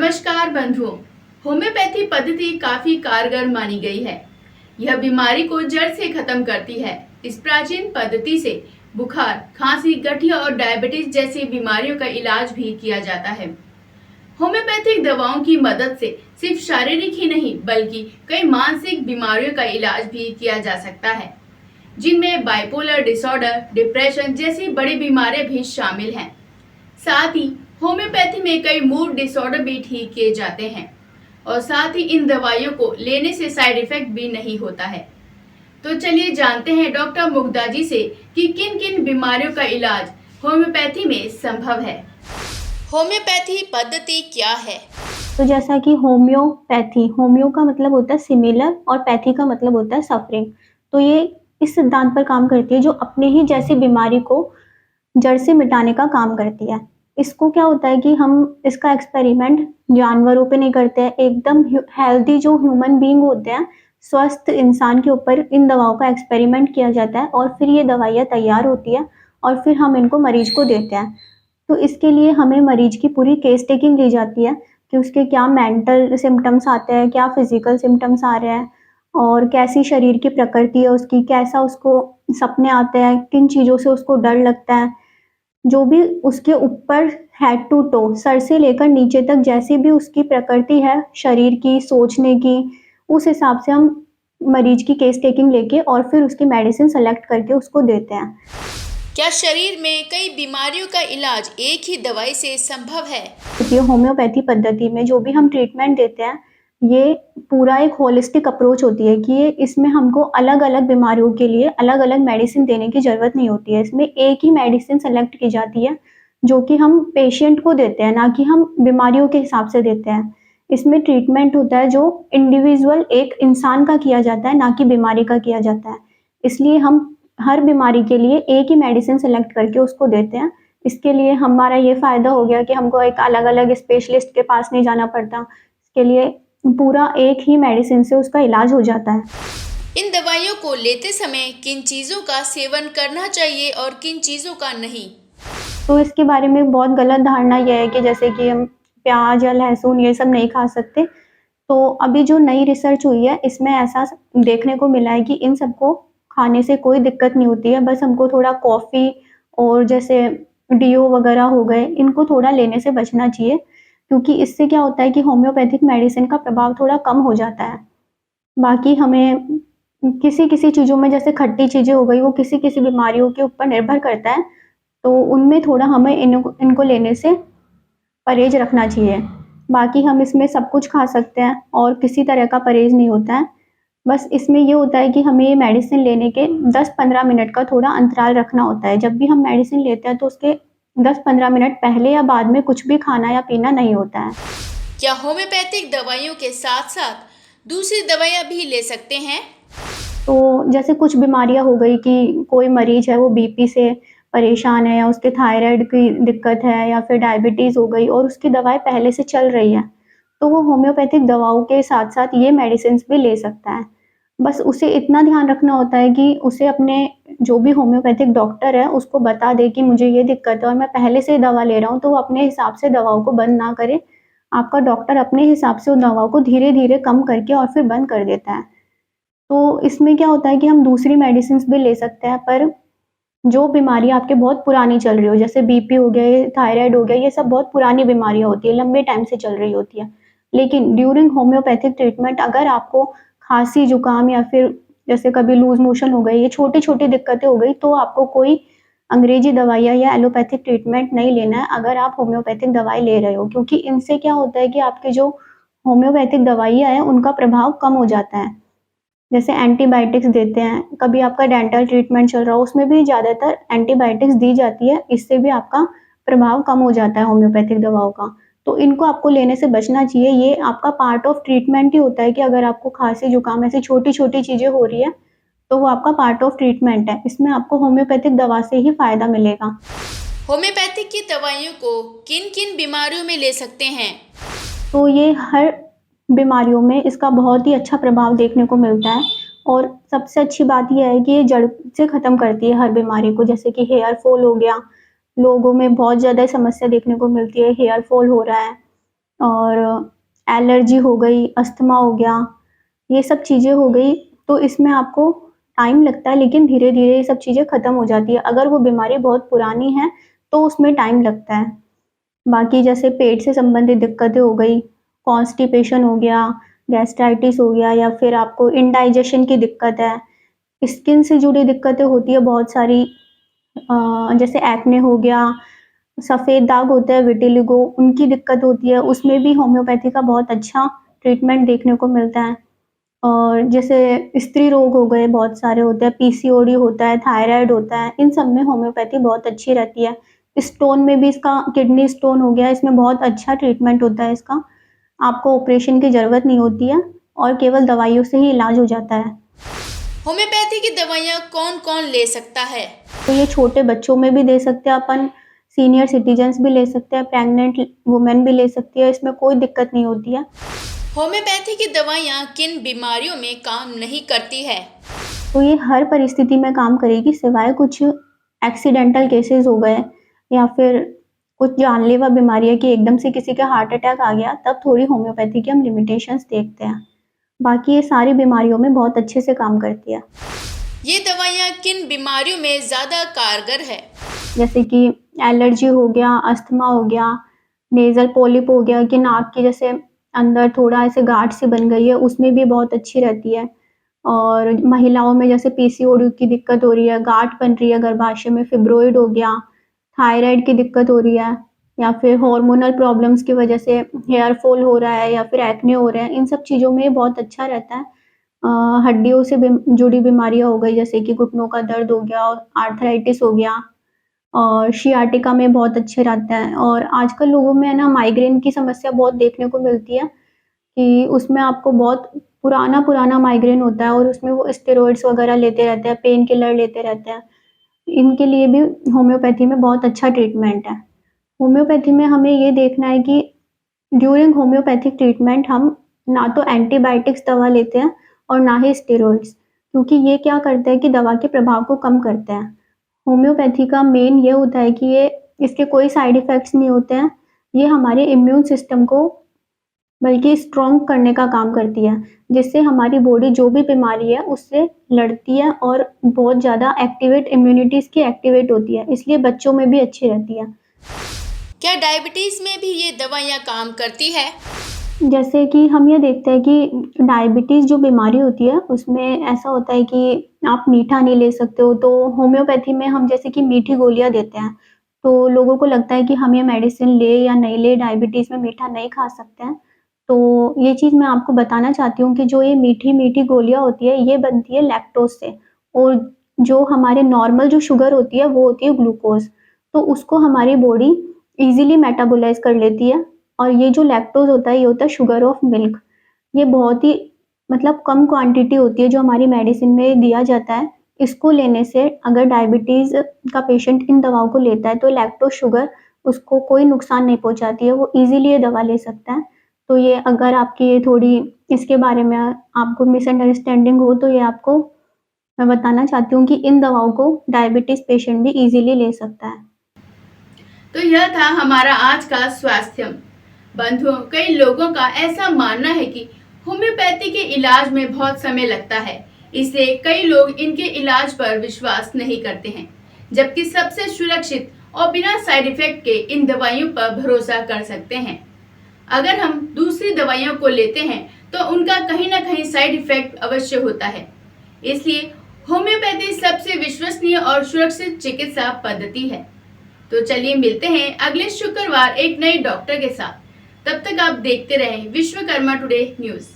नमस्कार बंधुओं। होम्योपैथी पद्धति काफी कारगर मानी गई है। यह बीमारी को जड़ से खत्म करती है। इस प्राचीन पद्धति से बुखार, खांसी, गठिया और डायबिटीज जैसी बीमारियों का इलाज भी किया जाता है। होम्योपैथिक दवाओं की मदद से सिर्फ शारीरिक ही नहीं बल्कि कई मानसिक बीमारियों का इलाज भी किया जा सकता है, जिनमें बाइपोलर डिसऑर्डर, डिप्रेशन जैसी बड़ी बीमारियां भी शामिल हैं। साथ ही होम्योपैथी में कई मूड डिसऑर्डर भी ठीक किए जाते हैं और साथ ही इन दवाइयों को लेने से साइड इफेक्ट भी नहीं होता है। तो चलिए जानते हैं डॉक्टर मुग्धा जी से कि किन किन बीमारियों का इलाज होम्योपैथी में संभव है। होम्योपैथी पद्धति क्या है? तो जैसा कि होम्योपैथी, होम्यो का मतलब होता है सिमिलर और पैथी का मतलब होता है सफरिंग। तो ये इस सिद्धांत पर काम करती है जो अपने ही जैसी बीमारी को जड़ से मिटाने का काम करती है। इसको क्या होता है कि हम इसका एक्सपेरिमेंट जानवरों पे नहीं करते हैं, एकदम हेल्दी जो ह्यूमन बीइंग होते हैं, स्वस्थ इंसान के ऊपर इन दवाओं का एक्सपेरिमेंट किया जाता है और फिर ये दवाइयाँ तैयार होती है और फिर हम इनको मरीज को देते हैं। तो इसके लिए हमें मरीज की पूरी केस टेकिंग ली जाती है कि उसके क्या मेंटल सिम्टम्स आते हैं, क्या फिजिकल सिम्टम्स आ रहे हैं और कैसी शरीर की प्रकृति है उसकी, कैसा उसको सपने आते हैं, किन चीज़ों से उसको डर लगता है, जो भी उसके ऊपर हेड टू टो, सर से लेकर नीचे तक जैसी भी उसकी प्रकृति है शरीर की, सोचने की, उस हिसाब से हम मरीज की केस टेकिंग लेके और फिर उसकी मेडिसिन सेलेक्ट करके उसको देते हैं। क्या शरीर में कई बीमारियों का इलाज एक ही दवाई से संभव है? ये होम्योपैथी पद्धति में जो भी हम ट्रीटमेंट देते हैं, ये पूरा एक होलिस्टिक अप्रोच होती है कि ये इसमें हमको अलग-अलग बीमारियों के लिए अलग-अलग मेडिसिन देने की ज़रूरत नहीं होती है। इसमें एक ही मेडिसिन सेलेक्ट की जाती है, जो कि हम पेशेंट को देते हैं, ना कि हम बीमारियों के हिसाब से देते हैं। इसमें ट्रीटमेंट होता है जो इंडिविजुअल एक इंसान का किया जाता है, ना कि बीमारी का किया जाता है। इसलिए हम हर बीमारी के लिए एक ही मेडिसिन सेलेक्ट करके उसको देते हैं। इसके लिए हमारा ये फ़ायदा हो गया कि हमको एक अलग-अलग स्पेशलिस्ट के पास नहीं जाना पड़ता। इसके लिए पूरा एक ही मेडिसिन से उसका इलाज हो जाता है। इन दवाइयों को लेते समय किन चीजों का सेवन करना चाहिए और किन चीजों का नहीं? तो इसके बारे में बहुत गलत धारणा ये है कि जैसे कि हम प्याज या लहसुन ये सब नहीं खा सकते। तो अभी जो नई रिसर्च हुई है इसमें ऐसा देखने को मिला है कि इन सबको खाने से कोई दिक्कत नहीं होती है। बस हमको थोड़ा कॉफ़ी और जैसे डीओ वगैरह हो गए, इनको थोड़ा लेने से बचना चाहिए, क्योंकि इससे क्या होता है कि होम्योपैथिक मेडिसिन का प्रभाव थोड़ा कम हो जाता है। बाकी हमें किसी-किसी चीज़ों में जैसे खट्टी चीज़ें हो गई, वो किसी-किसी बीमारियों के ऊपर निर्भर करता है, तो उनमें थोड़ा हमें इनको लेने से परहेज़ रखना चाहिए। बाकी हम इसमें सब कुछ खा सकते हैं और किसी तरह का परहेज़ नहीं होता है। बस इसमें ये होता है कि हमें ये मेडिसिन लेने के 10-15 मिनट का थोड़ा अंतराल रखना होता है। जब भी हम मेडिसिन लेते हैं तो उसके 10-15 मिनट पहले या बाद में कुछ भी खाना या पीना नहीं होता है। क्या होम्योपैथिक दवाइयों के साथ-साथ दूसरी दवाइयाँ भी ले सकते हैं? तो जैसे कुछ बीमारियाँ हो गई कि कोई मरीज़ है वो बीपी से परेशान है या उसके थायराइड की दिक्कत है या फिर डायबिटीज़ हो गई और उसकी दवाई पहले से चल रही है, तो वो होम्योपैथिक दवाओं के साथ-साथ ये मेडिसिन्स भी ले सकता है। बस उसे इतना ध्यान रखना होता है कि उसे अपने जो भी होम्योपैथिक डॉक्टर है उसको बता दे कि मुझे ये दिक्कत है और मैं पहले से ही दवा ले रहा हूँ, तो वो अपने हिसाब से दवाओं को बंद ना करे। आपका डॉक्टर अपने हिसाब से उन दवाओं को धीरे-धीरे कम करके और फिर बंद कर देता है। तो इसमें क्या होता है कि हम दूसरी मेडिसिन्स भी ले सकते हैं, पर जो बीमारी आपके बहुत पुरानी चल रही हो, जैसे बीपी हो गया, ये थायराइड हो गया, ये सब बहुत पुरानी बीमारियाँ होती हैं, लंबे टाइम से चल रही होती हैं। लेकिन ड्यूरिंग होम्योपैथिक ट्रीटमेंट अगर आपको खाँसी, जुकाम या फिर जैसे कभी लूज़ मोशन हो गई, ये छोटी-छोटी दिक्कतें हो गई, तो आपको कोई अंग्रेजी दवाइयाँ या एलोपैथिक ट्रीटमेंट नहीं लेना है अगर आप होम्योपैथिक दवाई ले रहे हो। क्योंकि इनसे क्या होता है कि आपके जो होम्योपैथिक दवाइयाँ हैं, उनका प्रभाव कम हो जाता है। जैसे एंटीबायोटिक्स देते हैं, कभी आपका डेंटल ट्रीटमेंट चल रहा हो, उसमें भी ज़्यादातर एंटीबायोटिक्स दी जाती है, इससे भी आपका प्रभाव कम हो जाता है होम्योपैथिक दवाओं का। तो इनको आपको लेने से बचना चाहिए, ये आपका पार्ट ऑफ ट्रीटमेंट ही होता है कि अगर आपको खाँसी, जुकाम ऐसी छोटी-छोटी चीज़ें हो रही है, तो वो आपका पार्ट ऑफ ट्रीटमेंट है, इसमें आपको होम्योपैथिक दवा से ही फ़ायदा मिलेगा। होम्योपैथिक की दवाइयों को किन-किन बीमारियों में ले सकते हैं? तो ये हर बीमारियों में इसका बहुत ही अच्छा प्रभाव देखने को मिलता है और सबसे अच्छी बात ये है कि ये जड़ से ख़त्म करती है हर बीमारी को। जैसे कि हेयर फॉल हो गया, लोगों में बहुत ज़्यादा समस्या देखने को मिलती है, हेयर फॉल हो रहा है और एलर्जी हो गई, अस्थमा हो गया, ये सब चीज़ें हो गई, तो इसमें आपको टाइम लगता है लेकिन धीरे-धीरे ये सब चीज़ें ख़त्म हो जाती है। अगर वो बीमारी बहुत पुरानी है, तो उसमें टाइम लगता है। बाकी जैसे पेट से संबंधित दिक्कतें हो गई, कॉन्स्टिपेशन हो गया, गैस्ट्राइटिस हो गया या फिर आपको इंडाइजेशन की दिक्कत है, स्किन से जुड़ी दिक्कतें होती है बहुत सारी, जैसे एक्ने हो गया, सफ़ेद दाग होता है विटिलिगो, उनकी दिक्कत होती है, उसमें भी होम्योपैथी का बहुत अच्छा ट्रीटमेंट देखने को मिलता है। और जैसे स्त्री रोग हो गए, बहुत सारे होते हैं, पीसीओडी होता है, थायराइड होता है, इन सब में होम्योपैथी बहुत अच्छी रहती है। स्टोन में भी इसका किडनी स्टोन हो गया, इसमें बहुत अच्छा ट्रीटमेंट होता है इसका। आपको ऑपरेशन की ज़रूरत नहीं होती है और केवल दवाइयों से ही इलाज हो जाता है। होम्योपैथी की दवाइयाँ कौन कौन ले सकता है? तो ये छोटे बच्चों में भी दे सकते हैं अपन, सीनियर सिटीजन्स भी ले सकते हैं, प्रेग्नेंट वुमेन भी ले सकती है, इसमें कोई दिक्कत नहीं होती है। होम्योपैथी की दवाइयाँ किन बीमारियों में काम नहीं करती है? तो ये हर परिस्थिति में काम करेगी सिवाय कुछ एक्सीडेंटल केसेस हो गए या फिर कुछ जानलेवा बीमारी है कि एकदम से किसी के हार्ट अटैक आ गया, तब थोड़ी होम्योपैथी की हम लिमिटेशंस देखते हैं। बाकी ये सारी बीमारियों में बहुत अच्छे से काम करती है। ये दवाइयाँ किन बीमारियों में ज़्यादा कारगर है? जैसे कि एलर्जी हो गया, अस्थमा हो गया, नेज़ल पॉलिप हो गया कि नाक के जैसे अंदर थोड़ा ऐसे गाँठ सी बन गई है, उसमें भी बहुत अच्छी रहती है। और महिलाओं में जैसे पीसीओडी की दिक्कत हो रही है, गाँठ बन रही है गर्भाशय में, फिब्रोइड हो गया, थायराइड की दिक्कत हो रही है या फिर हार्मोनल प्रॉब्लम्स की वजह से हेयर फॉल हो रहा है या फिर एक्ने हो रहे हैं, इन सब चीज़ों में बहुत अच्छा रहता है। हड्डियों से जुड़ी बीमारियाँ हो गई जैसे कि घुटनों का दर्द हो गया और आर्थराइटिस हो गया और सियाटिका में बहुत अच्छे रहते हैं। और आजकल लोगों में है ना माइग्रेन की समस्या बहुत देखने को मिलती है कि उसमें आपको बहुत पुराना माइग्रेन होता है और उसमें वो स्टेरॉइड्स वगैरह लेते रहते हैं, पेन किलर लेते रहते हैं। इनके लिए भी होम्योपैथी में बहुत अच्छा ट्रीटमेंट है। होम्योपैथी में हमें ये देखना है कि ड्यूरिंग होम्योपैथिक ट्रीटमेंट हम ना तो एंटीबायोटिक्स दवा लेते हैं और ना ही स्टेरॉइड्स, क्योंकि ये क्या करते हैं कि दवा के प्रभाव को कम करते हैं। होम्योपैथी का मेन ये होता है कि ये इसके कोई साइड इफ़ेक्ट्स नहीं होते हैं। ये हमारे इम्यून सिस्टम को बल्कि स्ट्रॉन्ग करने का काम करती है, जिससे हमारी बॉडी जो भी बीमारी है उससे लड़ती है और बहुत ज़्यादा इम्यूनिटी इसकी एक्टिवेट होती है, इसलिए बच्चों में भी अच्छी रहती है। क्या डायबिटीज़ में भी ये दवाइयाँ काम करती है? जैसे कि हम ये देखते हैं कि डायबिटीज़ जो बीमारी होती है, उसमें ऐसा होता है कि आप मीठा नहीं ले सकते हो, तो होम्योपैथी में हम जैसे कि मीठी गोलियाँ देते हैं, तो लोगों को लगता है कि हम ये मेडिसिन लें या नहीं लें, डायबिटीज़ में मीठा नहीं खा सकते हैं। तो ये चीज़ मैं आपको बताना चाहती हूँ कि जो ये मीठी-मीठी गोलियाँ होती है, ये बनती है लैक्टोज़ से और जो हमारे नॉर्मल जो शुगर होती है, वो होती है ग्लूकोज़। तो उसको हमारी बॉडी ईज़िली मेटाबोलाइज़ कर लेती है और ये जो लैक्टोज़ होता है, ये होता है शुगर ऑफ मिल्क। ये बहुत ही मतलब कम क्वांटिटी होती है जो हमारी मेडिसिन में दिया जाता है। इसको लेने से अगर डायबिटीज़ का पेशेंट इन दवाओं को लेता है तो लैक्टोज़ शुगर उसको कोई नुकसान नहीं पहुँचाती है, वो ईज़िली ये दवा ले सकता है। तो ये अगर आपकी ये थोड़ी इसके बारे में आपको मिसअंडरस्टैंडिंग हो तो ये आपको मैं बताना चाहती हूँ कि इन दवाओं को डायबिटीज़ पेशेंट भी ईज़िली ले सकता है। तो यह था हमारा आज का स्वास्थ्यम। बंधुओं, कई लोगों का ऐसा मानना है कि होम्योपैथी के इलाज में बहुत समय लगता है, इसलिए कई लोग इनके इलाज पर विश्वास नहीं करते हैं, जबकि सबसे सुरक्षित और बिना साइड इफेक्ट के इन दवाइयों पर भरोसा कर सकते हैं। अगर हम दूसरी दवाइयों को लेते हैं तो उनका कहीं ना कहीं साइड इफेक्ट अवश्य होता है, इसलिए होम्योपैथी सबसे विश्वसनीय और सुरक्षित चिकित्सा पद्धति है। तो चलिए मिलते हैं अगले शुक्रवार एक नए डॉक्टर के साथ। तब तक आप देखते रहें विश्वकर्मा टुडे न्यूज़।